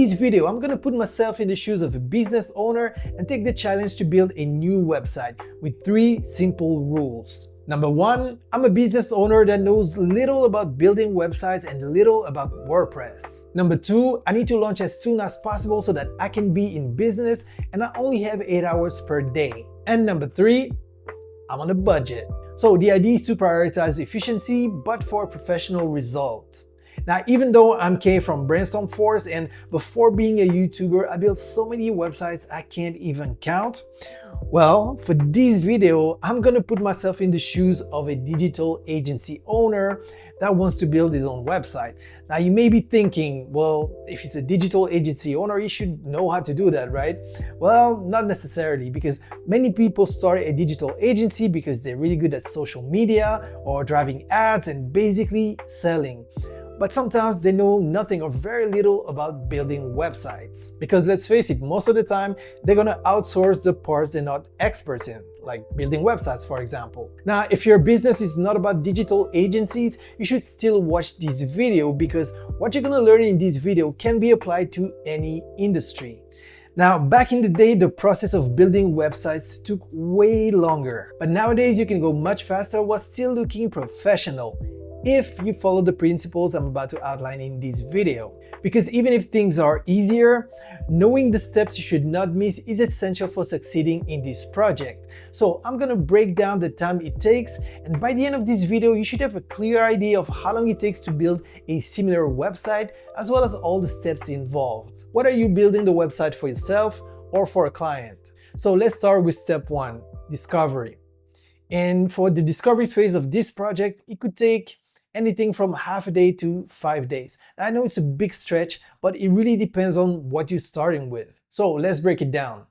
In this video, I'm gonna put myself in the shoes of a business owner and take the challenge to build a new website with 3 simple rules. Number 1, I'm a business owner that knows little about building websites and little about WordPress. Number 2, I need to launch as soon as possible so that I can be in business and I only have 8 hours per day. And number 3, I'm on a budget. So the idea is to prioritize efficiency, but for a professional result. Now, even though I came from Brainstorm Force and before being a YouTuber, I built so many websites I can't even count. Well, for this video, I'm gonna put myself in the shoes of a digital agency owner that wants to build his own website. Now, you may be thinking, well, if it's a digital agency owner, you should know how to do that, right? Well, not necessarily, because many people start a digital agency because they're really good at social media or driving ads and basically selling. But sometimes they know nothing or very little about building websites. Because let's face it, most of the time, they're gonna outsource the parts they're not experts in, like building websites, for example. Now, if your business is not about digital agencies, you should still watch this video because what you're gonna learn in this video can be applied to any industry. Now, back in the day, the process of building websites took way longer. But nowadays, you can go much faster while still looking professional, if you follow the principles I'm about to outline in this video. Because even if things are easier, knowing the steps you should not miss is essential for succeeding in this project. So I'm gonna break down the time it takes, and by the end of this video, you should have a clear idea of how long it takes to build a similar website, as well as all the steps involved. Whether you're building the website for yourself or for a client. So let's start with step 1, discovery. And for the discovery phase of this project, it could take anything from half a day to 5 days. I know it's a big stretch, but it really depends on what you're starting with. So let's break it down.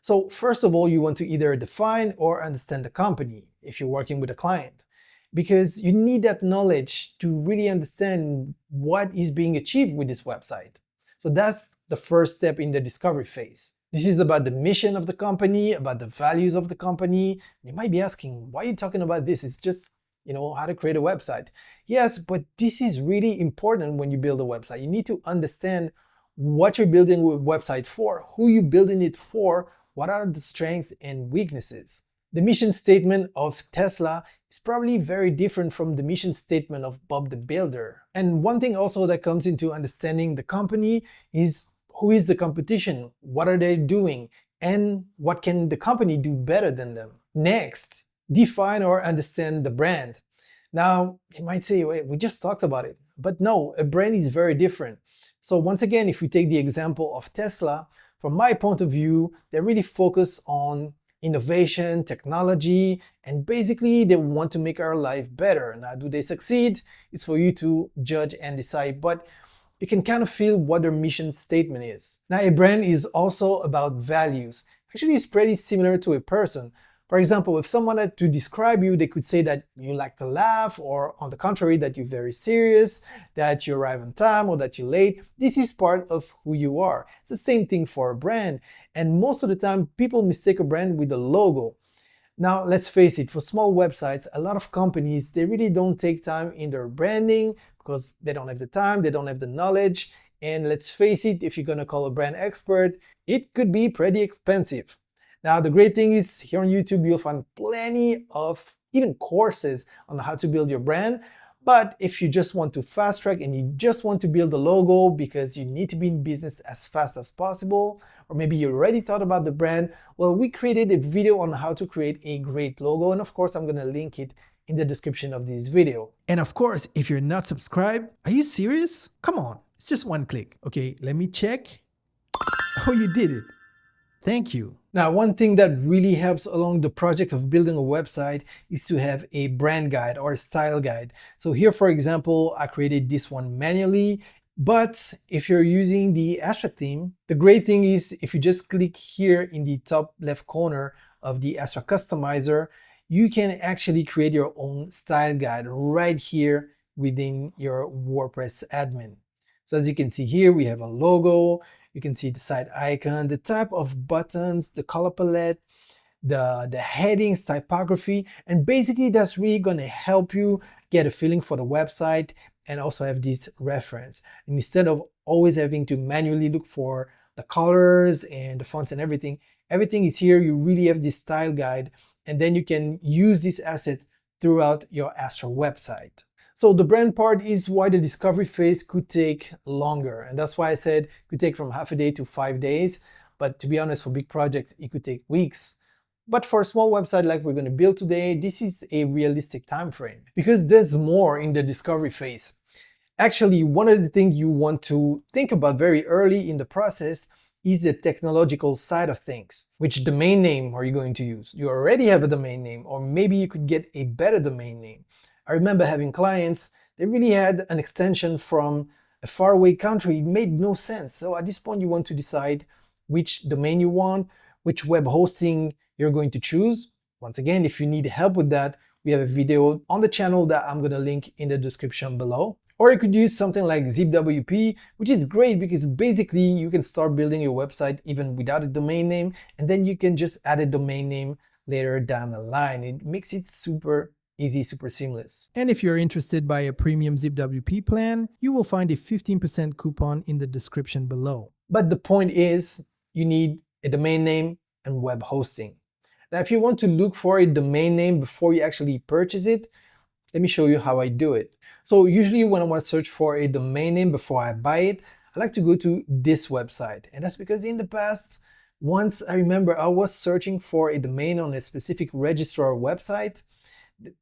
So first of all, you want to either define or understand the company if you're working with a client, because you need that knowledge to really understand what is being achieved with this website. So that's the first step in the discovery phase. This is about the mission of the company, about the values of the company. You might be asking, why are you talking about this? It's just how to create a website. Yes, but this is really important when you build a website. You need to understand what you're building a website for, who you're building it for, what are the strengths and weaknesses. The mission statement of Tesla is probably very different from the mission statement of Bob the Builder. And one thing also that comes into understanding the company is who is the competition, what are they doing, and what can the company do better than them. Next, define or understand the brand. Now, you might say, wait, we just talked about it. But no, a brand is very different. So once again, if we take the example of Tesla, from my point of view, they really focus on innovation, technology, and basically they want to make our life better. Now, do they succeed? It's for you to judge and decide, but you can kind of feel what their mission statement is. Now, a brand is also about values. Actually, it's pretty similar to a person. For example, if someone had to describe you, they could say that you like to laugh, or on the contrary, that you're very serious, that you arrive on time, or that you're late. This is part of who you are. It's the same thing for a brand. And most of the time, people mistake a brand with a logo. Now, let's face it, for small websites, a lot of companies, they really don't take time in their branding because they don't have the time, they don't have the knowledge. And let's face it, if you're gonna call a brand expert, it could be pretty expensive. Now, the great thing is here on YouTube, you'll find plenty of even courses on how to build your brand. But if you just want to fast track and you just want to build a logo because you need to be in business as fast as possible, or maybe you already thought about the brand, well, we created a video on how to create a great logo. And of course, I'm going to link it in the description of this video. And of course, if you're not subscribed, are you serious? Come on, it's just one click. Okay, let me check. Oh, you did it. Thank you. Now, one thing that really helps along the project of building a website is to have a brand guide or a style guide. So here, for example, I created this one manually, but if you're using the Astra theme, the great thing is if you just click here in the top left corner of the Astra Customizer, you can actually create your own style guide right here within your WordPress admin. So as you can see here, we have a logo. You can see the site icon, the type of buttons, the color palette, the headings, typography, and basically that's really going to help you get a feeling for the website and also have this reference. And instead of always having to manually look for the colors and the fonts and everything. Everything is here. You really have this style guide, and then you can use this asset throughout your Astra website. So the brand part is why the discovery phase could take longer. And that's why I said it could take from half a day to 5 days. But to be honest, for big projects, it could take weeks. But for a small website like we're going to build today, this is a realistic time frame because there's more in the discovery phase. Actually, one of the things you want to think about very early in the process is the technological side of things. Which domain name are you going to use? You already have a domain name, or maybe you could get a better domain name. I remember having clients, they really had an extension from a faraway country. It made no sense. So at this point, you want to decide which domain you want, which web hosting you're going to choose. Once again, if you need help with that, we have a video on the channel that I'm going to link in the description below. Or you could use something like ZipWP, which is great because basically you can start building your website even without a domain name, and then you can just add a domain name later down the line. It makes it super easy, super seamless. And if you're interested by a premium ZipWP plan, you will find a 15% coupon in the description below. But the point is, you need a domain name and web hosting. Now, if you want to look for a domain name before you actually purchase it, let me show you how I do it. So usually when I want to search for a domain name before I buy it, I like to go to this website. And that's because in the past, once I remember I was searching for a domain on a specific registrar website.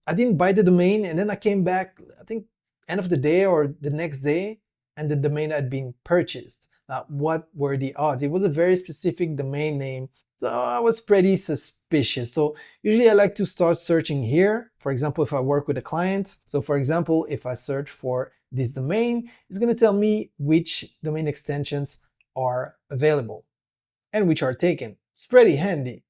I didn't buy the domain, and then I came back, I think end of the day or the next day, and the domain had been purchased. Now, what were the odds? It was a very specific domain name, so I was pretty suspicious. So usually I like to start searching here. For example, if I work with a client. So for example, if I search for this domain, it's going to tell me which domain extensions are available and which are taken. It's pretty handy.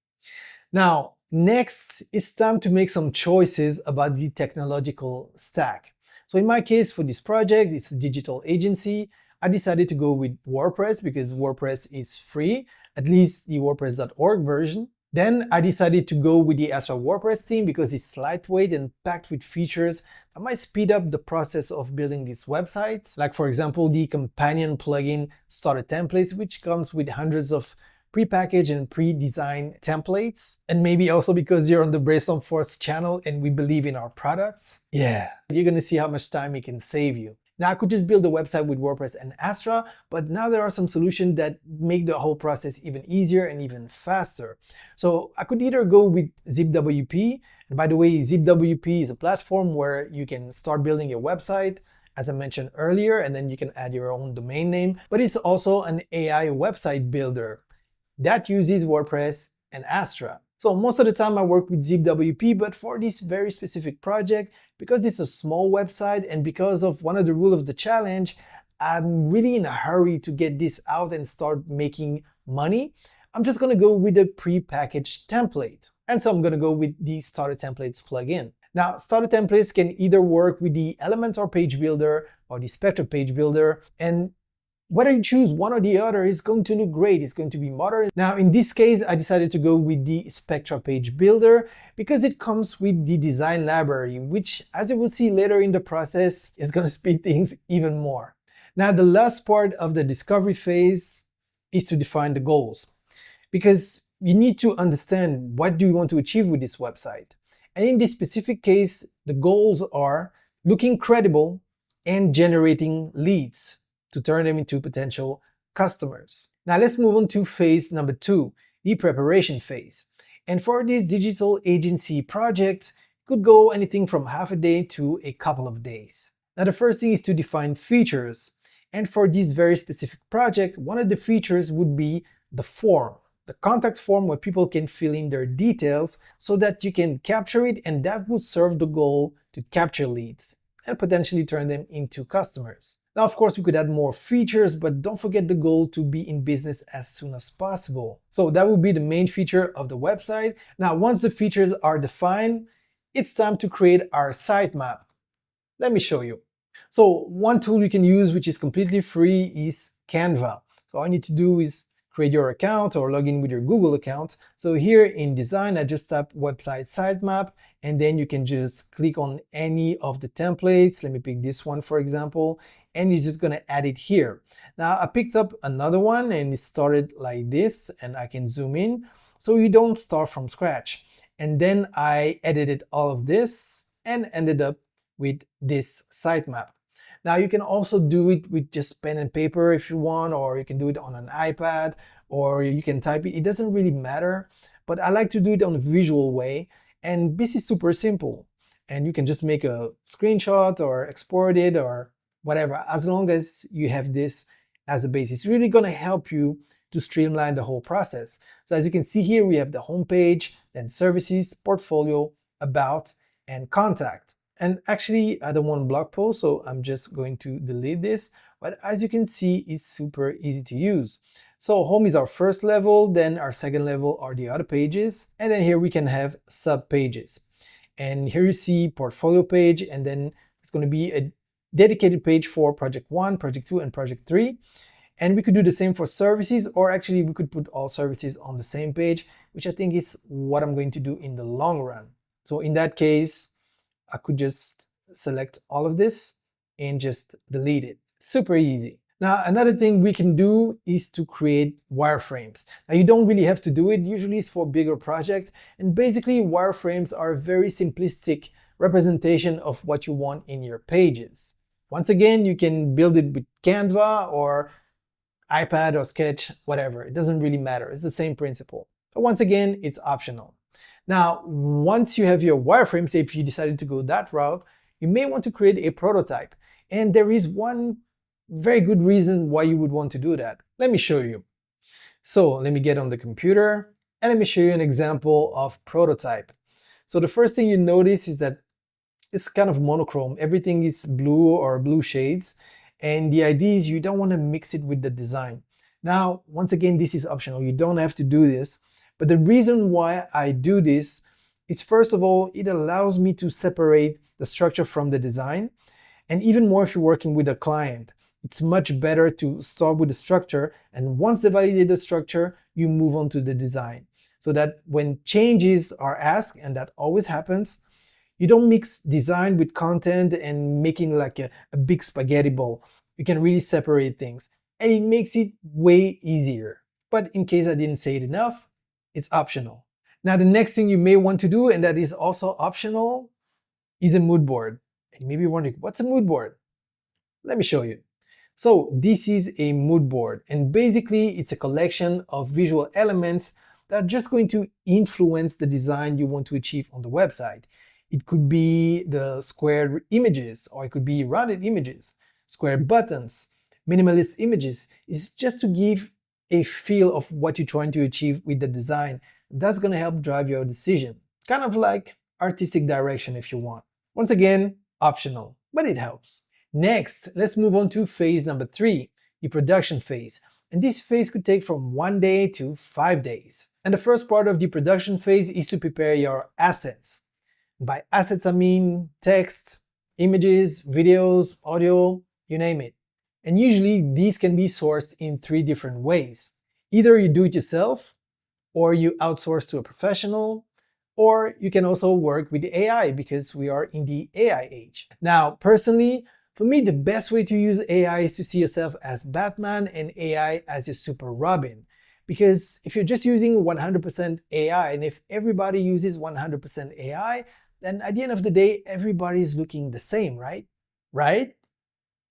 Now, next, it's time to make some choices about the technological stack. So in my case, for this project, it's a digital agency. I decided to go with Wordpress because Wordpress is free, at least the WordPress.org version. Then I decided to go with the Astra WordPress theme because it's lightweight and packed with features that might speed up the process of building these websites. Like for example, the companion plugin Starter Templates, which comes with hundreds of pre-packaged and pre-designed templates. And maybe also because you're on the Brainstorm Force channel and we believe in our products. Yeah, you're gonna see how much time it can save you. Now I could just build a website with WordPress and Astra, but now there are some solutions that make the whole process even easier and even faster. So I could either go with ZipWP, and by the way, ZipWP is a platform where you can start building your website, as I mentioned earlier, and then you can add your own domain name, but it's also an AI website builder that uses WordPress and Astra. So most of the time I work with ZipWP, but for this very specific project, because it's a small website and because of one of the rules of the challenge, I'm really in a hurry to get this out and start making money. I'm just gonna go with a pre-packaged template. And so I'm gonna go with the Starter Templates plugin. Now, Starter Templates can either work with the Elementor page builder or the Spectra page builder, and whether you choose one or the other is going to look great. It's going to be modern. Now, in this case, I decided to go with the Spectra page builder because it comes with the design library, which, as you will see later in the process, is going to speed things even more. Now, the last part of the discovery phase is to define the goals, because you need to understand what do you want to achieve with this website. And in this specific case, the goals are looking credible and generating leads to turn them into potential customers. Now let's move on to phase number 2, the preparation phase. And for this digital agency project, it could go anything from half a day to a couple of days. Now the first thing is to define features. And for this very specific project, one of the features would be the form, the contact form where people can fill in their details so that you can capture it, and that would serve the goal to capture leads and potentially turn them into customers. Now, of course, we could add more features, but don't forget the goal to be in business as soon as possible. So that would be the main feature of the website. Now, once the features are defined, it's time to create our sitemap. Let me show you. So one tool you can use, which is completely free, is Canva. So all you need to do is create your account or log in with your Google account. So here in design, I just tap website sitemap, and then you can just click on any of the templates. Let me pick this one, for example. and you're just gonna add it here. Now I picked up another one and it started like this, and I can zoom in. So you don't start from scratch. And then I edited all of this and ended up with this sitemap. Now you can also do it with just pen and paper if you want, or you can do it on an iPad, or you can type it. It doesn't really matter, but I like to do it on a visual way. And this is super simple. And you can just make a screenshot or export it or whatever, as long as you have this as a base. It's really gonna help you to streamline the whole process. So as you can see here, we have the home page, then services, portfolio, about, and contact. And actually, I don't want blog post, so I'm just going to delete this. But as you can see, it's super easy to use. So home is our first level, then our second level are the other pages. And then here we can have sub pages. And here you see portfolio page, and then it's going to be a dedicated page for project 1, project 2, and project 3. And we could do the same for services, or actually we could put all services on the same page, which I think is what I'm going to do in the long run. So in that case, I could just select all of this and just delete it. Super easy. Now, another thing we can do is to create wireframes. Now, you don't really have to do it. Usually it's for bigger projects. And basically, wireframes are a very simplistic representation of what you want in your pages. Once again, you can build it with Canva or iPad or Sketch, whatever. It doesn't really matter. It's the same principle. But once again, it's optional. Now, once you have your wireframe, say if you decided to go that route, you may want to create a prototype. And there is one very good reason why you would want to do that. Let me show you. So let me get on the computer and let me show you an example of prototype. So the first thing you notice is that it's kind of monochrome. Everything is blue or blue shades. And the idea is you don't want to mix it with the design. Now, once again, this is optional. You don't have to do this. But the reason why I do this is, first of all, it allows me to separate the structure from the design. And even more if you're working with a client, it's much better to start with the structure. And once they validate the structure, you move on to the design. So that when changes are asked, and that always happens, you don't mix design with content and making like a big spaghetti bowl. You can really separate things. And it makes it way easier. But in case I didn't say it enough, it's optional. Now, the next thing you may want to do, and that is also optional, is a mood board. And maybe you're wondering, what's a mood board? Let me show you. So this is a mood board, and basically it's a collection of visual elements that are just going to influence the design you want to achieve on the website. It could be the square images, or it could be rounded images, square buttons, minimalist images. It's just to give a feel of what you're trying to achieve with the design. That's going to help drive your decision. Kind of like artistic direction if you want. Once again, optional, but it helps. Next, let's move on to phase number 3, the production phase. And this phase could take from 1 day to 5 days. And the first part of the production phase is to prepare your assets. By assets, I mean text, images, videos, audio, you name it. And usually these can be sourced in 3 different ways. Either you do it yourself, or you outsource to a professional, or you can also work with AI because we are in the AI age. Now, personally, for me, the best way to use AI is to see yourself as Batman and AI as your super Robin. Because if you're just using 100% AI, and if everybody uses 100% AI, then at the end of the day, everybody's looking the same, right? Right?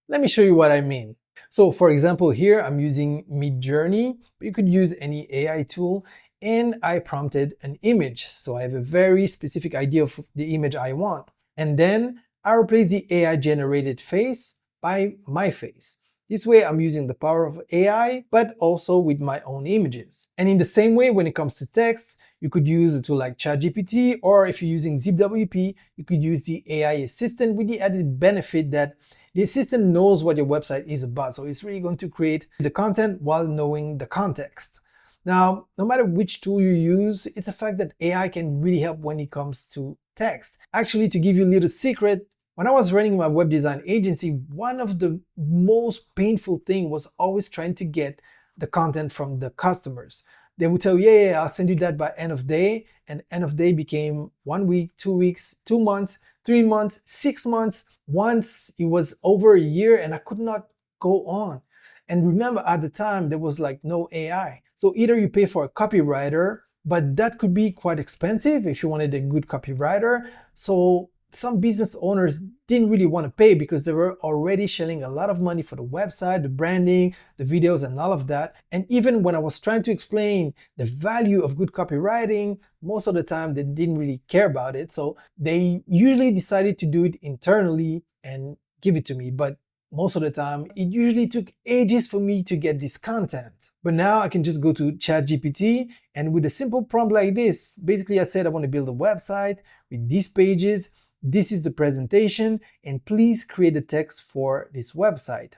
Let me show you what I mean. So for example, here I'm using Midjourney, but you could use any AI tool, and I prompted an image. So I have a very specific idea of the image I want. And then I replace the AI generated face by my face. This way I'm using the power of AI, but also with my own images. And in the same way, when it comes to text, you could use a tool like ChatGPT, or if you're using ZipWP, you could use the AI assistant with the added benefit that the assistant knows what your website is about. So it's really going to create the content while knowing the context. Now, no matter which tool you use, it's a fact that AI can really help when it comes to text. Actually, to give you a little secret, when I was running my web design agency, one of the most painful things was always trying to get the content from the customers. they would tell you, yeah, I'll send you that by end of day. And end of day became 1 week, 2 weeks, 2 months, 3 months, 6 months. Once it was over a year and I could not go on. And remember, at the time, there was like no AI. So either you pay for a copywriter, but that could be quite expensive if you wanted a good copywriter. So some business owners didn't really want to pay because they were already shelling a lot of money for the website, the branding, the videos, and all of that. And even when I was trying to explain the value of good copywriting, most of the time they didn't really care about it. So they usually decided to do it internally and give it to me. But most of the time, it usually took ages for me to get this content. But now I can just go to ChatGPT, and with a simple prompt like this, basically I said I want to build a website with these pages. This is the presentation, and please create the text for this website.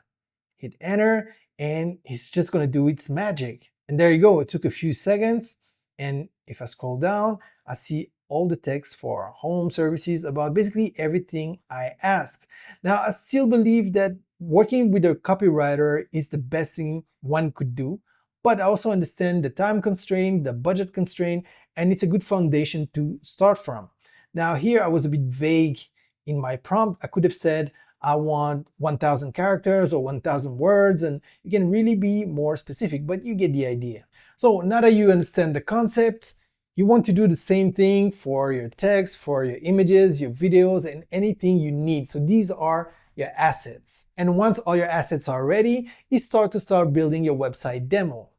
Hit enter, and it's just going to do its magic. And there you go. It took a few seconds. And if I scroll down, I see all the text for home services about basically everything I asked. Now, I still believe that working with a copywriter is the best thing one could do, but I also understand the time constraint, the budget constraint, and it's a good foundation to start from. Now here I was a bit vague in my prompt. I could have said, I want 1,000 characters or 1,000 words, and you can really be more specific, but you get the idea. So now that you understand the concept, you want to do the same thing for your text, for your images, your videos, and anything you need. So these are your assets. And once all your assets are ready, you start building your website demo.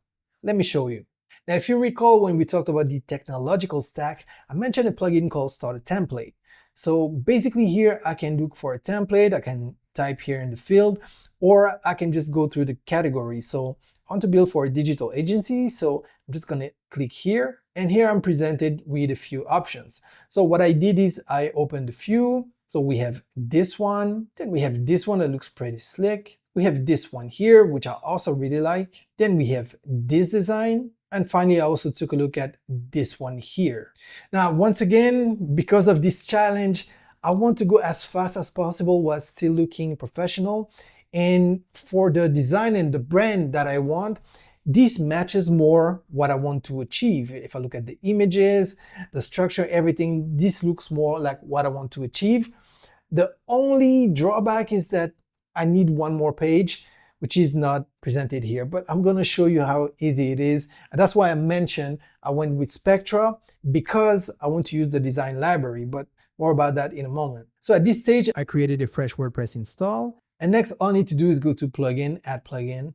Let me show you. Now, if you recall when we talked about the technological stack, I mentioned a plugin called Start a Template. So basically here I can look for a template, I can type here in the field, or I can just go through the categories. So I want to build for a digital agency, so I'm just gonna click here, and here I'm presented with a few options. So what I did is I opened a few. So we have this one, then we have this one that looks pretty slick. We have this one here, which I also really like. Then we have this design. And finally, I also took a look at this one here. Now, once again, because of this challenge, I want to go as fast as possible while still looking professional. And for the design and the brand that I want, this matches more what I want to achieve. If I look at the images, the structure, everything, this looks more like what I want to achieve. The only drawback is that I need one more page, which is not presented here, but I'm going to show you how easy it is. And that's why I mentioned I went with Spectra, because I want to use the design library, but more about that in a moment. So at this stage, I created a fresh WordPress install. And next, all I need to do is go to plugin, add plugin,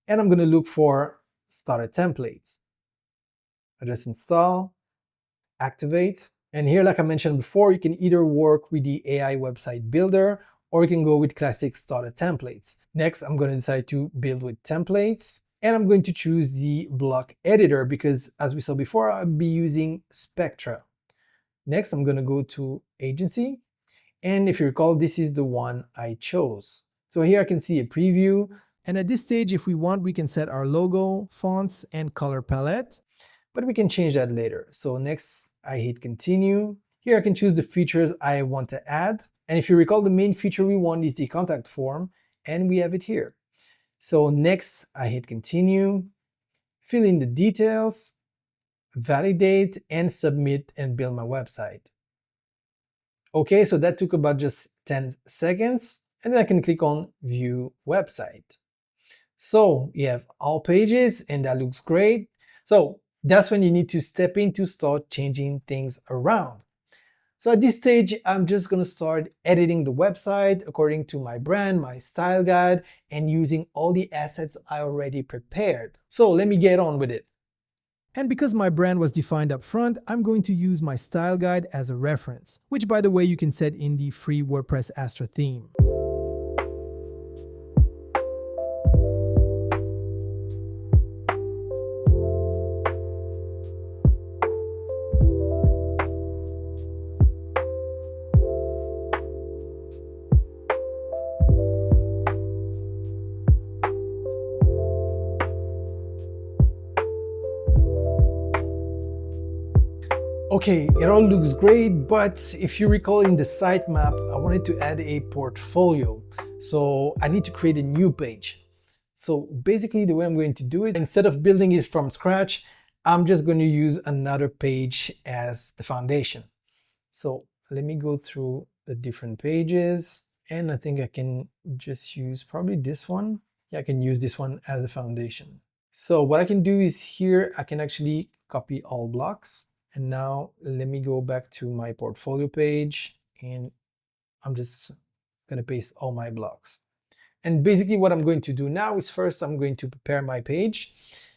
and I'm going to look for starter templates. I just install, activate. And here, like I mentioned before, you can either work with the AI website builder, or you can go with classic starter templates. Next, I'm going to decide to build with templates, and I'm going to choose the block editor because, as we saw before, I'll be using Spectra. Next, I'm going to go to agency, and if you recall, this is the one I chose. So here I can see a preview, and at this stage, if we want, we can set our logo, fonts, and color palette, but we can change that later. So next, I hit continue. Here I can choose the features I want to add. And if you recall, the main feature we want is the contact form, and we have it here. So next, I hit continue, fill in the details, validate, and submit, and build my website. Okay, so that took about just 10 seconds, and then I can click on View Website. So you have all pages, and that looks great. So that's when you need to step in to start changing things around. So at this stage, I'm just going to start editing the website according to my brand, my style guide, and using all the assets I already prepared. So let me get on with it. And because my brand was defined up front, I'm going to use my style guide as a reference, which by the way, you can set in the free WordPress Astra theme. Okay, it all looks great, but if you recall in the sitemap, I wanted to add a portfolio. So I need to create a new page. So basically the way I'm going to do it, instead of building it from scratch, I'm just going to use another page as the foundation. So let me go through the different pages, and I think I can just use probably this one. Yeah, I can use this one as a foundation. So what I can do is here, I can actually copy all blocks. And now let me go back to my portfolio page, and I'm just going to paste all my blocks. And basically what I'm going to do now is first I'm going to prepare my page.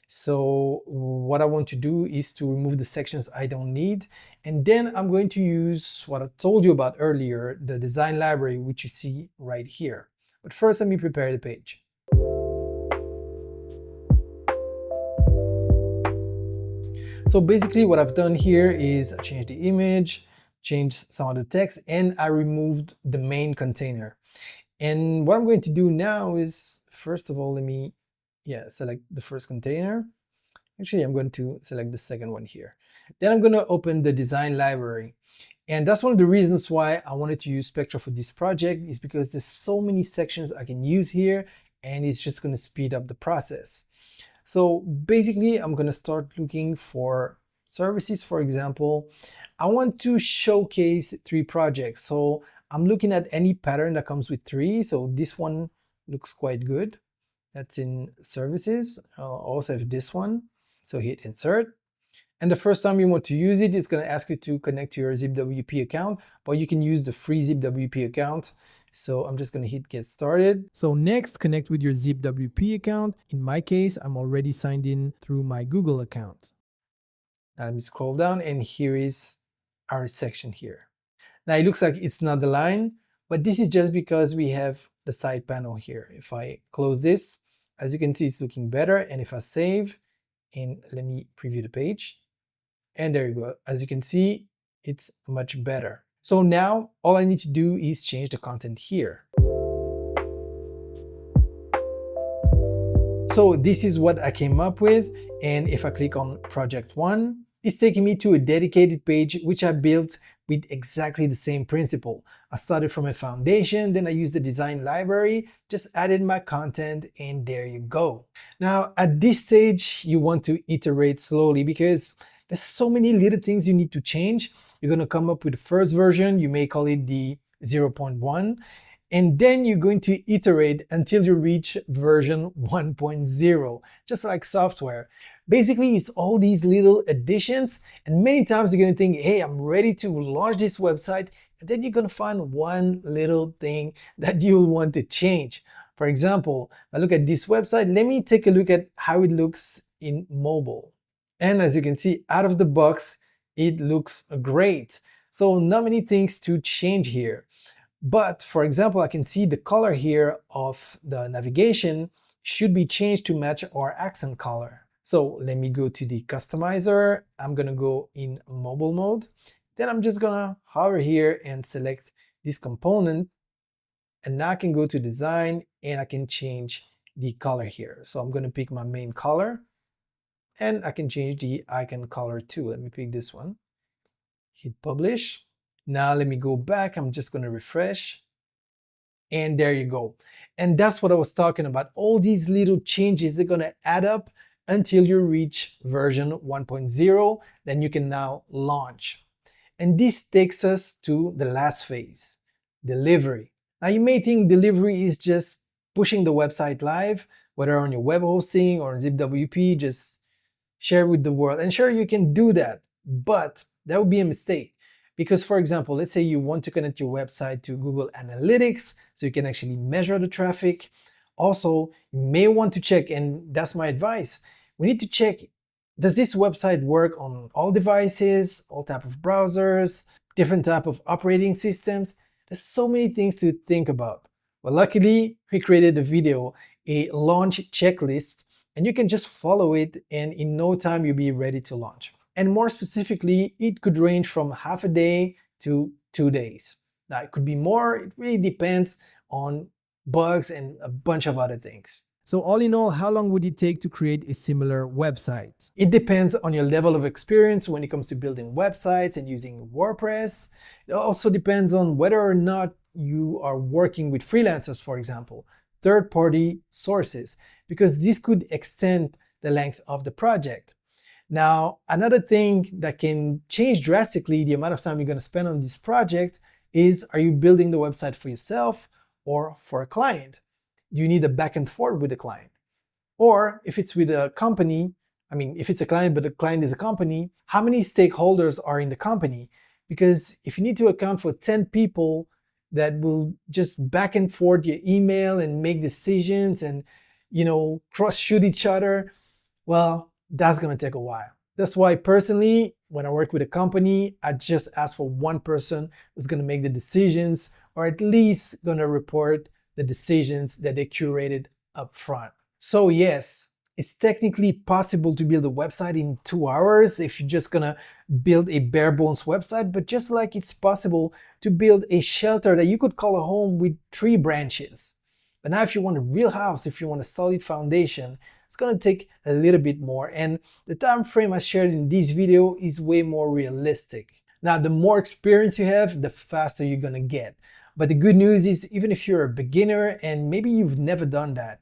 So what I want to do is to remove the sections I don't need. And then I'm going to use what I told you about earlier, the design library, which you see right here. But first, let me prepare the page. So basically what I've done here is I changed the image, changed some of the text, and I removed the main container. And what I'm going to do now is, first of all, let me select the first container. Actually, I'm going to select the second one here. Then I'm going to open the design library. And that's one of the reasons why I wanted to use Spectra for this project, is because there's so many sections I can use here, and it's just going to speed up the process. So basically, I'm going to start looking for services. For example, I want to showcase 3 projects. So I'm looking at any pattern that comes with 3. So this one looks quite good. That's in services. I'll also have this one. So hit insert. And the first time you want to use it, it's going to ask you to connect to your ZipWP account, but you can use the free ZipWP account. So I'm just going to hit get started. So next, connect with your ZipWP account. In my case, I'm already signed in through my Google account. Now let me scroll down, and here is our section here. Now it looks like it's not aligned, but this is just because we have the side panel here. If I close this, as you can see, it's looking better. And if I save, and let me preview the page, and there you go. As you can see, it's much better. So now all I need to do is change the content here. So this is what I came up with. And if I click on project 1, it's taking me to a dedicated page which I built with exactly the same principle. I started from a foundation, then I used the design library, just added my content, and there you go. Now at this stage, you want to iterate slowly because there's so many little things you need to change. You're going to come up with the first version. You may call it the 0.1. And then you're going to iterate until you reach version 1.0, just like software. Basically, it's all these little additions, and many times you're going to think, hey, I'm ready to launch this website, and then you're going to find one little thing that you'll want to change. For example, I look at this website. Let me take a look at how it looks in mobile. And as you can see, out of the box, it looks great. So not many things to change here. But for example, I can see the color here of the navigation should be changed to match our accent color. So let me go to the customizer. I'm going to go in mobile mode. Then I'm just going to hover here and select this component. And now I can go to design and I can change the color here. So I'm going to pick my main color, and I can change the icon color too. Let me pick this one. Hit publish. Now let me go back. I'm just going to refresh. And there you go. And that's what I was talking about. All these little changes, they're going to add up until you reach version 1.0. Then you can now launch. And this takes us to the last phase, delivery. Now you may think delivery is just pushing the website live, whether on your web hosting or on ZipWP, just share with the world. And sure, you can do that, but that would be a mistake. Because for example, let's say you want to connect your website to Google Analytics so you can actually measure the traffic. Also, you may want to check, and that's my advice, we need to check, does this website work on all devices, all type of browsers, different type of operating systems? There's so many things to think about. Well, luckily, we created a video, a launch checklist, and you can just follow it, and in no time you'll be ready to launch. And more specifically, it could range from half a day to 2 days. Now, it could be more. It really depends on bugs and a bunch of other things. So all in all, how long would it take to create a similar website? It depends on your level of experience when it comes to building websites and using WordPress. It also depends on whether or not you are working with freelancers, for example, third-party sources, because this could extend the length of the project. Now, another thing that can change drastically the amount of time you're going to spend on this project is, are you building the website for yourself or for a client? Do you need a back and forth with the client? Or if it's with a company, I mean, if it's a client, but the client is a company, how many stakeholders are in the company? Because if you need to account for 10 people that will just back and forth your email and make decisions and, cross-shoot each other, well, that's going to take a while. That's why personally, when I work with a company, I just ask for one person who's going to make the decisions, or at least going to report the decisions that they curated up front. So yes, it's technically possible to build a website in 2 hours if you're just gonna build a bare bones website, but just like it's possible to build a shelter that you could call a home with 3 branches. But now if you want a real house, if you want a solid foundation, it's gonna take a little bit more, and the time frame I shared in this video is way more realistic. Now, the more experience you have, the faster you're gonna get. But the good news is, even if you're a beginner and maybe you've never done that,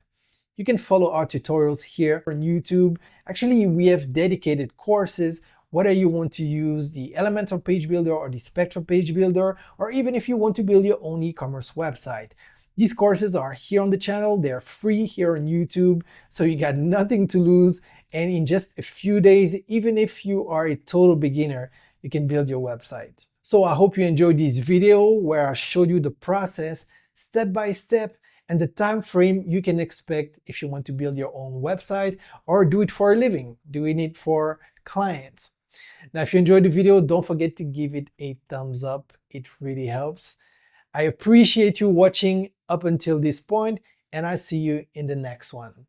you can follow our tutorials here on YouTube. Actually, we have dedicated courses, whether you want to use the Elementor page builder or the Spectrum page builder, or even if you want to build your own e-commerce website. These courses are here on the channel. They're free here on YouTube, so you got nothing to lose. And in just a few days, even if you are a total beginner, you can build your website. So I hope you enjoyed this video where I showed you the process step by step and the time frame you can expect if you want to build your own website or do it for a living, doing it for clients. Now, if you enjoyed the video, don't forget to give it a thumbs up. It really helps. I appreciate you watching up until this point, and I'll see you in the next one.